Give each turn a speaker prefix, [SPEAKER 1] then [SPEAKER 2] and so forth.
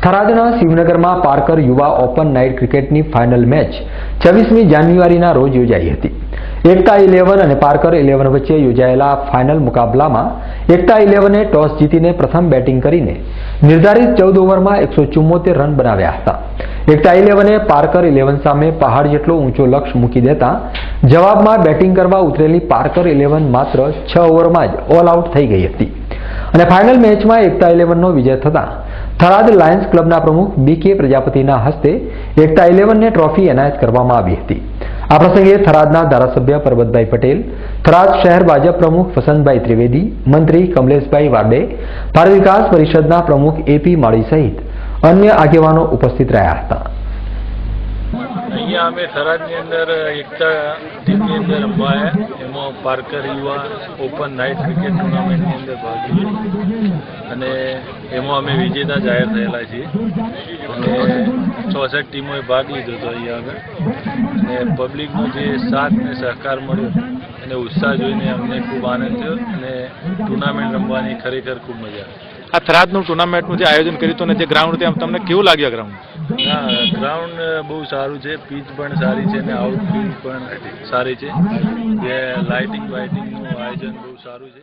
[SPEAKER 1] થરાદના શિવનગરમાં Parker યુવા open night ક્રિકેટની final match 26મી જાન્યુઆરીના રોજ યોજાઈ હતી. એકતા 11 અને પાર્કર 11 વચ્ચે યોજાયેલા ફાઇનલ મુકાબલામાં એકતા 11એ ટોસ જીતીને પ્રથમ બેટિંગ કરીને નિર્ધારિત 14 ઓવરમાં 174 રન બનાવ્યા હતા. એકતા 11એ પાર્કર 11 સામે પહાડ જેટલો ઊંચો લક્ષ્ય મૂકી દેતા જવાબમાં બેટિંગ કરવા ઉતરેલી પાર્કર 11 માત્ર 6 ઓવરમાં જ ઓલ આઉટ થઈ ગઈ હતી અને ફાઇનલ મેચમાં એકતા 11નો વિજય થતા થરાદ લાયન્સ ક્લબના પ્રમુખ બી.કે. પ્રજાપતિના હસ્તે એકતા 11ને ટ્રોફી એનાયત કરવામાં આવી હતી. આ પ્રસંગે થરાદના ધારાસભ્ય પરબતભાઈ પટેલ, થરાદ શહેર ભાજપ પ્રમુખ વસંતભાઈ ત્રિવેદી, મંત્રી કમલેશભાઈ વાડે, ભારત વિકાસ પરિષદના પ્રમુખ એ.પી. માળી સહિત અન્ય આગેવાનો ઉપસ્થિત રહ્યા હતા.
[SPEAKER 2] અહીંયા અમે થરાદની અંદર એકતા ટીમની અંદર રમવા આવ્યા. એમાં પાર્કર યુવા ઓપન નાઇટ ક્રિકેટ ટુર્નામેન્ટની અંદર ભાગ લીધો અને એમાં અમે વિજેતા જાહેર થયેલા છીએ અને 64 ટીમોએ ભાગ લીધો હતો અહીંયા આગળ અને પબ્લિકનો જે સાથ અને સહકાર મળ્યો અને ઉત્સાહ જોઈને અમને ખૂબ આનંદ થયો અને ટુર્નામેન્ટ રમવાની ખરેખર ખૂબ મજા આવી.
[SPEAKER 3] આ થરાદનું ટુર્નામેન્ટનું જે આયોજન કર્યું હતું અને જે ગ્રાઉન્ડ હતું તમને કેવું લાગ્યું? ગ્રાઉન્ડ
[SPEAKER 2] ગ્રાઉન્ડ બહુ સારું છે, પીચ પણ સારી છે અને આઉટફિલ્ડ પણ સારી છે. જે લાઇટિંગનું આયોજન બહુ સારું છે.